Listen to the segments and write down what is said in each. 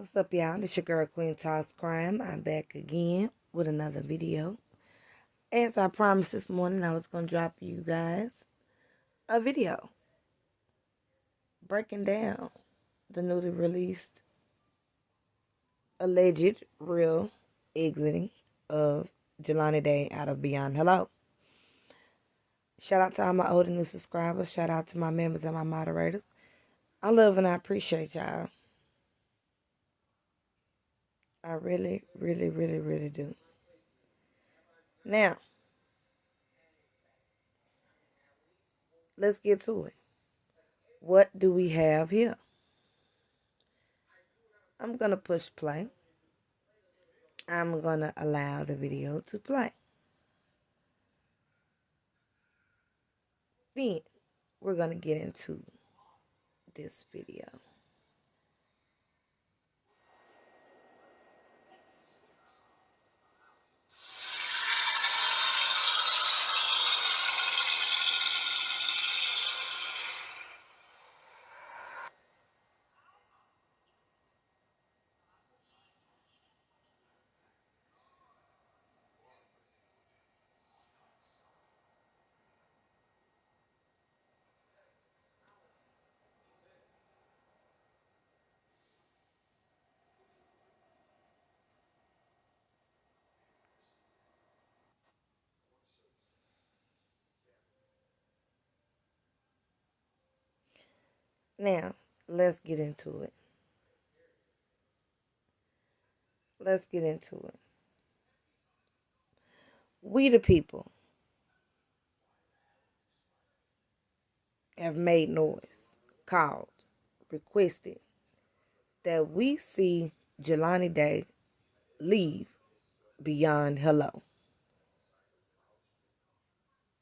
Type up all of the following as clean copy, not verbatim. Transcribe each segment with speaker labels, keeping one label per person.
Speaker 1: What's up, y'all? It's your girl, Queen Toss Crime. I'm back again with another video. As I promised this morning, I was going to drop you guys a video breaking down the newly released alleged real exiting of Jelani Day out of Beyond Hello. Shout out to all my old and new subscribers. Shout out to my members and my moderators. I love and I appreciate y'all. I really, really, really, really do. Now, let's get to it. What do we have here? I'm going to push play. I'm going to allow the video to play. Then we're going to get into this video. Now, let's get into it. Let's get into it. We the people have made noise, called, requested that we see Jelani Day leave Beyond Hello.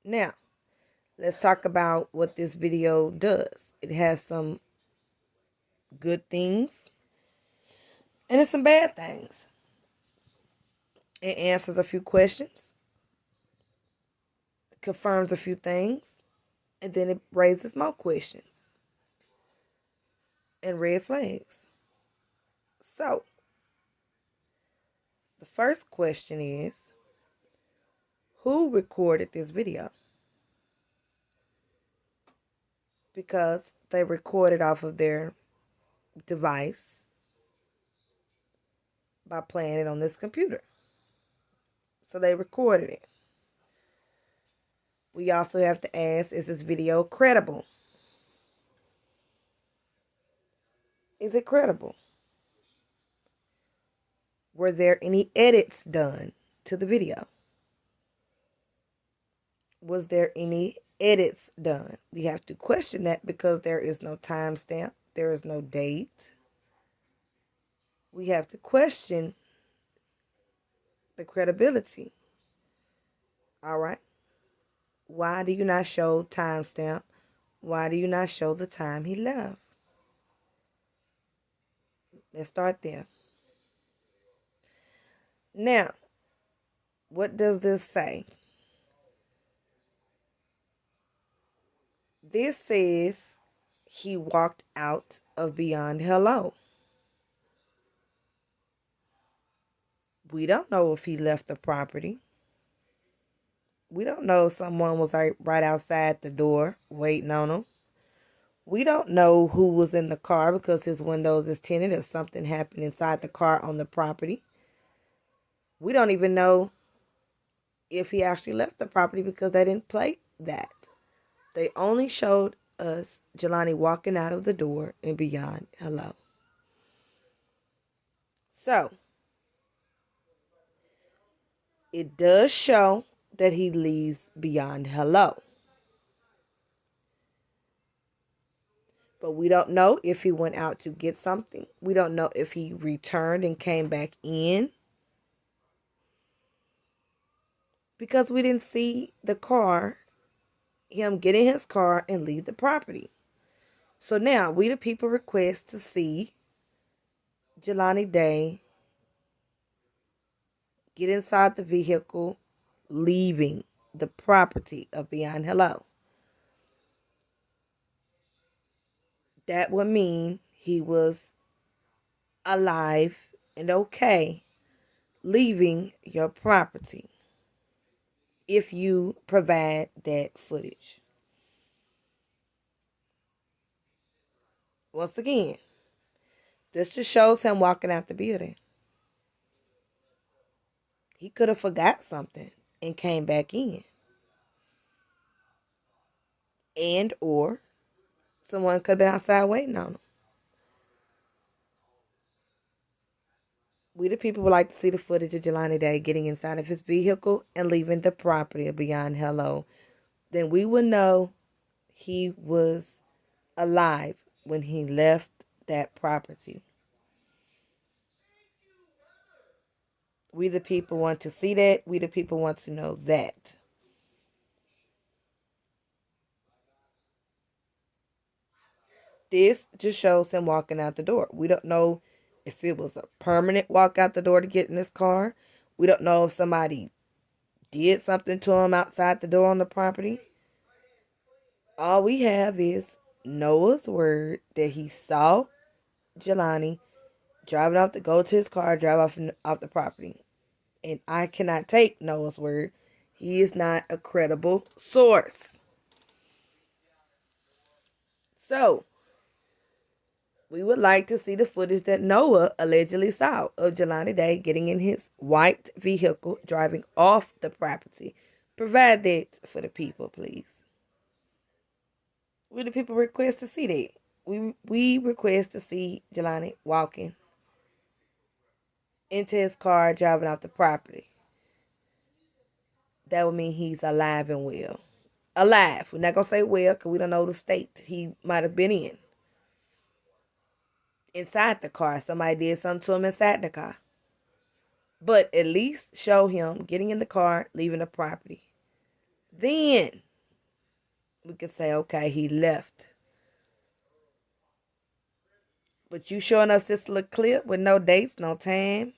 Speaker 1: Now, let's talk about what this video does. It has some good things and it's some bad things. It answers a few questions, confirms a few things, and then it raises more questions and red flags. So, the first question is, who recorded this video? Because they recorded off of their device by playing it on this computer. So they recorded it. We also have to ask, is this video credible? Is it credible? Were there any edits done to the video? Was there any edits done? We have to question that because there is no timestamp. There is no date. We have to question the credibility. All right. Why do you not show timestamp? Why do you not show the time he left? Let's start there. Now, what does this say? This says he walked out of Beyond Hello. We don't know if he left the property. We don't know if someone was right outside the door waiting on him. We don't know who was in the car because his windows is tinted if something happened inside the car on the property. We don't even know if he actually left the property because they didn't play that. They only showed us Jelani walking out of the door and Beyond Hello. So, it does show that he leaves Beyond Hello. But we don't know if he went out to get something. We don't know if he returned and came back in. Because we didn't see the car, him get in his car and leave the property. So now, we the people request to see Jelani Day get inside the vehicle, leaving the property of Beyond Hello. That would mean he was alive and okay leaving your property if you provide that footage. Once again, this just shows him walking out the building. He could have forgot something and came back in. And or someone could have been outside waiting on him. We the people would like to see the footage of Jelani Day getting inside of his vehicle and leaving the property of Beyond Hello. Then we would know he was alive when he left that property. We the people want to see that. We the people want to know that. This just shows him walking out the door. We don't know if it was a permanent walk out the door to get in his car. We don't know if somebody did something to him outside the door on the property. All we have is Noah's word that he saw Jelani driving off to go to his car, drive off the property. And I cannot take Noah's word. He is not a credible source. So, we would like to see the footage that Noah allegedly saw of Jelani Day getting in his white vehicle, driving off the property. Provide that for the people, please. We the people request to see that. We request to see Jelani walking into his car, driving off the property. That would mean he's alive and well. Alive. We're not going to say well because we don't know the state he might have been in. Inside the car. Somebody did something to him inside the car. But at least show him getting in the car, leaving the property. Then we could say, okay, he left. But you showing us this little clip with no dates, no time.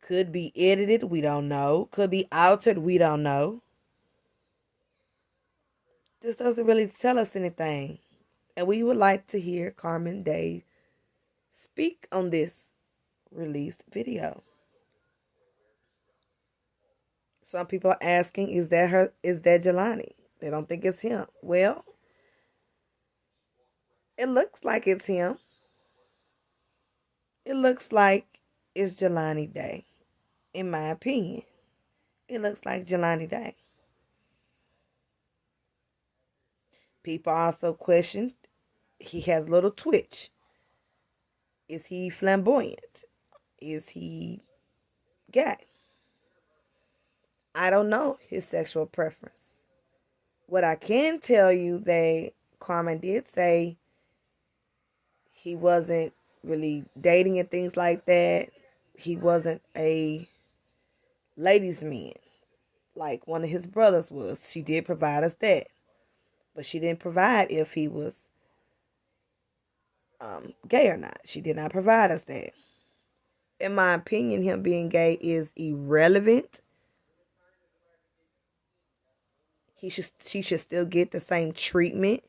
Speaker 1: Could be edited, we don't know. Could be altered, we don't know. This doesn't really tell us anything. And we would like to hear Carmen Day speak on this released video. Some people are asking, is that Jelani? They don't think it's him. Well, it looks like it's him. It looks like it's Jelani Day. In my opinion, it looks like Jelani Day. People also questioned, he has a little twitch. Is he flamboyant? Is he gay? I don't know his sexual preference. What I can tell you that Carmen did say he wasn't really dating and things like that. He wasn't a ladies' man like one of his brothers was. She did provide us that. But she didn't provide if he was gay or not. She did not provide us that. In my opinion, him being gay is irrelevant. She should still get the same treatment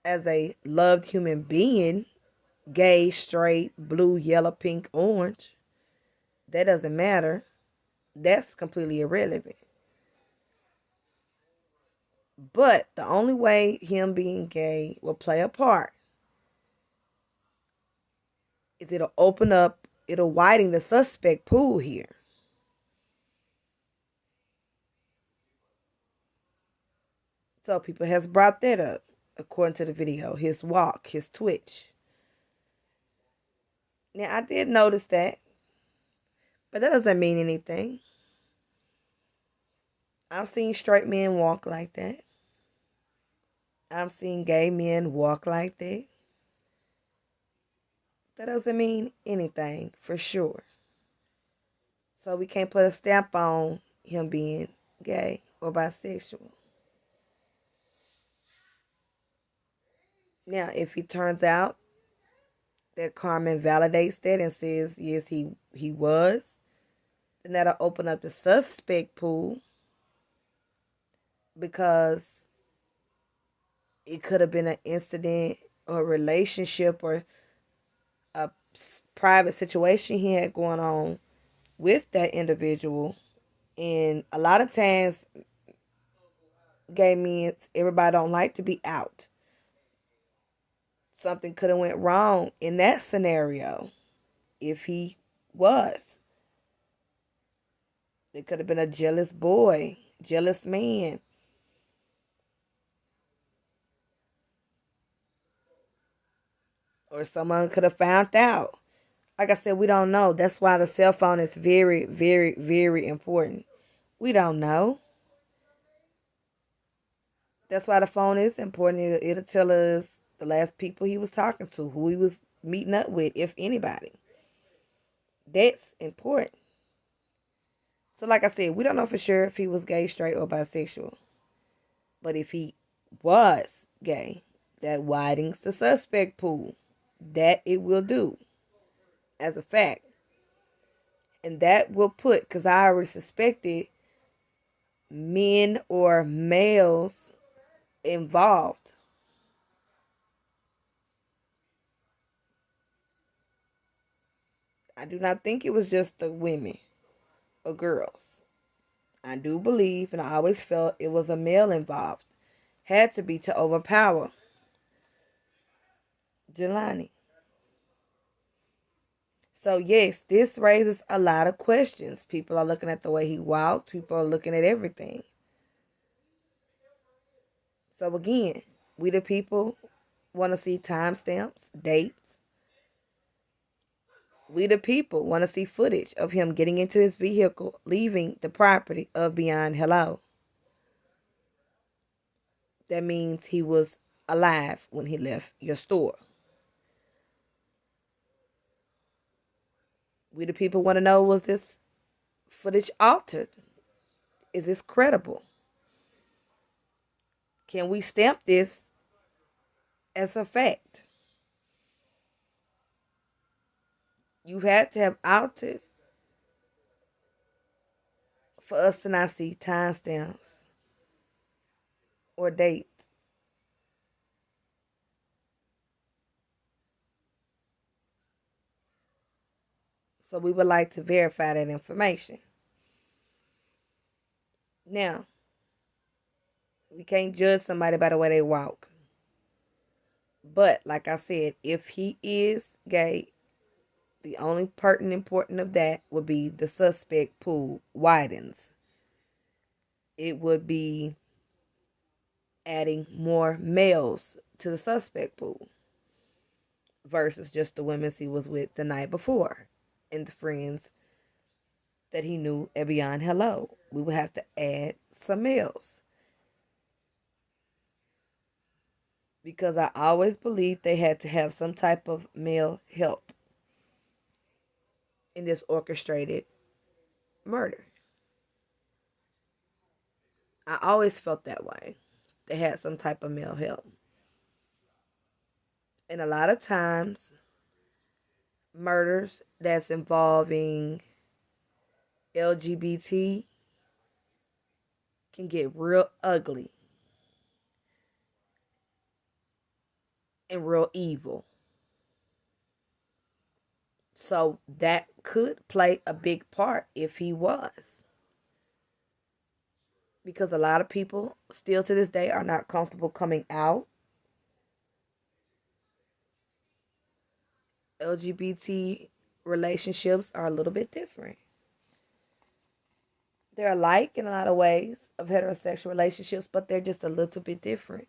Speaker 1: as a loved human being. Gay, straight, blue, yellow, pink, orange. That doesn't matter. That's completely irrelevant. But the only way him being gay will play a part is it'll widen the suspect pool here. So people has brought that up, according to the video. His walk, his twitch. Now, I did notice that, but that doesn't mean anything. I've seen straight men walk like that. I've seen gay men walk like that. That doesn't mean anything, for sure. So we can't put a stamp on him being gay or bisexual. Now, if he turns out that Carmen validates that and says, yes, he was, then that'll open up the suspect pool, because it could have been an incident or a relationship or a private situation he had going on with that individual. And a lot of times, gay men, everybody don't like to be out. Something could have went wrong in that scenario if he was. It could have been a jealous boy, jealous man. Or someone could have found out. Like I said, we don't know. That's why the cell phone is very, very, very important. We don't know. That's why the phone is important. It'll tell us the last people he was talking to, who he was meeting up with, if anybody. That's important. So, like I said, we don't know for sure if he was gay, straight, or bisexual. But if he was gay, that widens the suspect pool. That it will do, as a fact. And that will put, because I already suspected men or males involved. I do not think it was just the women or girls. I do believe, and I always felt it was a male involved. Had to be to overpower Jelani. So yes, this raises a lot of questions. People are looking at the way he walked. People are looking at everything. So again, we the people want to see timestamps, dates. We the people want to see footage of him getting into his vehicle, leaving the property of Beyond Hello. That means he was alive when he left your store. We the people want to know, was this footage altered? Is this credible? Can we stamp this as a fact? You had to have altered for us to not see timestamps or dates. So we would like to verify that information. Now, we can't judge somebody by the way they walk. But like I said, if he is gay, the only pertinent important of that would be the suspect pool widens. It would be adding more males to the suspect pool versus just the women he was with the night before and the friends that he knew at Beyond Hello. We would have to add some males. Because I always believed they had to have some type of male help in this orchestrated murder. I always felt that way. They had some type of male help. And a lot of times, murders that's involving LGBT can get real ugly and real evil. So that could play a big part if he was. Because a lot of people still to this day are not comfortable coming out. LGBT relationships are a little bit different. They're alike in a lot of ways of heterosexual relationships, but they're just a little bit different.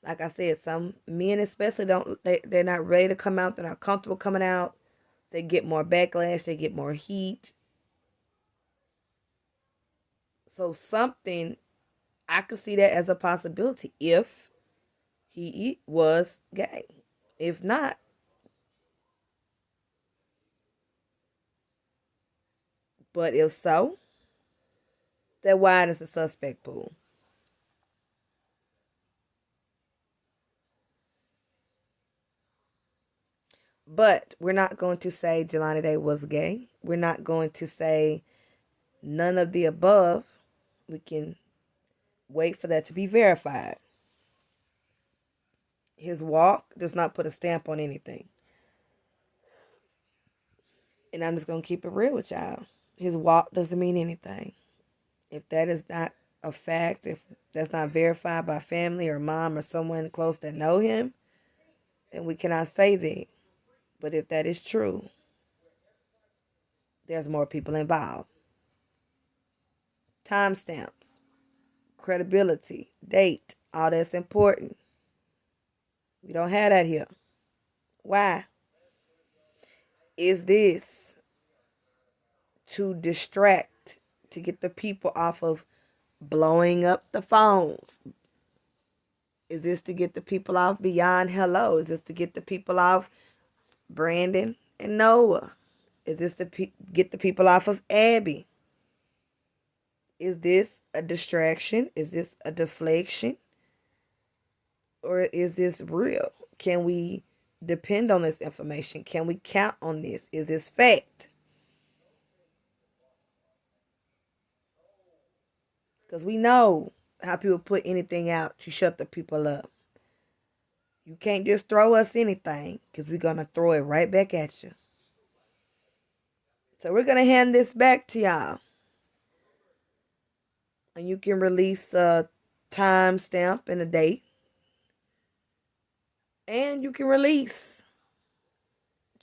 Speaker 1: Like I said, some men especially they're not ready to come out. They're not comfortable coming out. They get more backlash. They get more heat. So something, I could see that as a possibility if he was gay. If not, but if so, that widens the suspect pool. But we're not going to say Jelani Day was gay. We're not going to say none of the above. We can wait for that to be verified. His walk does not put a stamp on anything. And I'm just going to keep it real with y'all. His walk doesn't mean anything. If that is not a fact, if that's not verified by family or mom or someone close that know him, then we cannot say that. But if that is true, there's more people involved. Timestamps, credibility, date, all that's important. We don't have that here. Why? Is this to distract, to get the people off of blowing up the phones? Is this to get the people off Beyond Hello? Is this to get the people off Brandon and Noah? Is this to get the people off of Abby? Is this a distraction? Is this a deflection? Or is this real? Can we depend on this information? Can we count on this? Is this fact? Because we know how people put anything out to shut the people up. You can't just throw us anything because we're going to throw it right back at you. So we're going to hand this back to y'all. And you can release a time stamp and a date. And you can release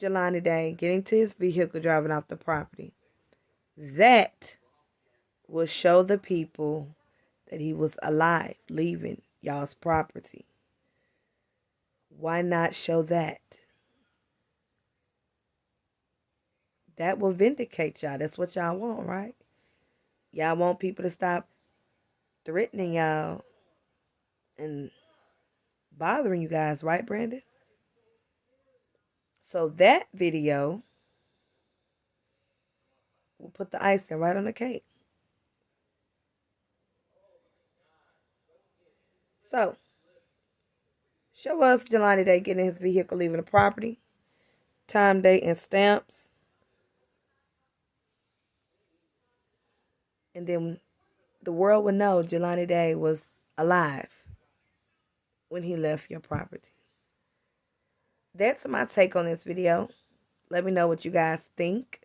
Speaker 1: Jelani Day getting to his vehicle, driving off the property. That will show the people that he was alive, leaving y'all's property. Why not show that? That will vindicate y'all. That's what y'all want, right? Y'all want people to stop threatening y'all and bothering you guys, right, Brandon? So that video will put the icing right on the cake. So, show us Jelani Day getting his vehicle, leaving the property. Time, date, and stamps. And then the world would know Jelani Day was alive when he left your property. That's my take on this video. Let me know what you guys think.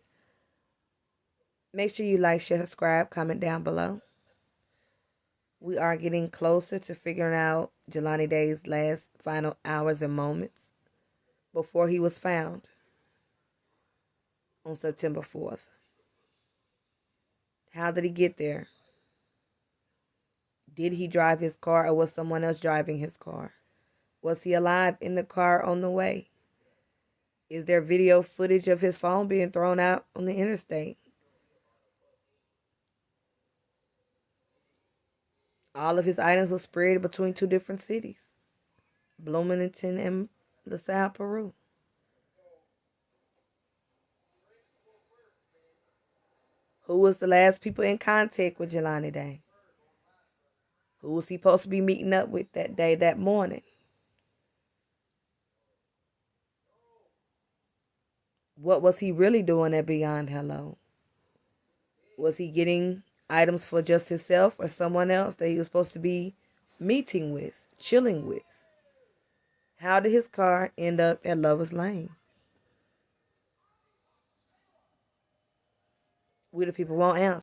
Speaker 1: Make sure you like, share, subscribe, comment down below. We are getting closer to figuring out Jelani Day's last final hours and moments before he was found on September 4th. How did he get there? Did he drive his car or was someone else driving his car? Was he alive in the car on the way? Is there video footage of his phone being thrown out on the interstate? All of his items were spread between two different cities, Bloomington and LaSalle, Peru. Who was the last people in contact with Jelani Day? Who was he supposed to be meeting up with that day, that morning? What was he really doing at Beyond Hello? Was he getting items for just himself or someone else that he was supposed to be meeting with, chilling with? How did his car end up at Lover's Lane? We the people won't answer.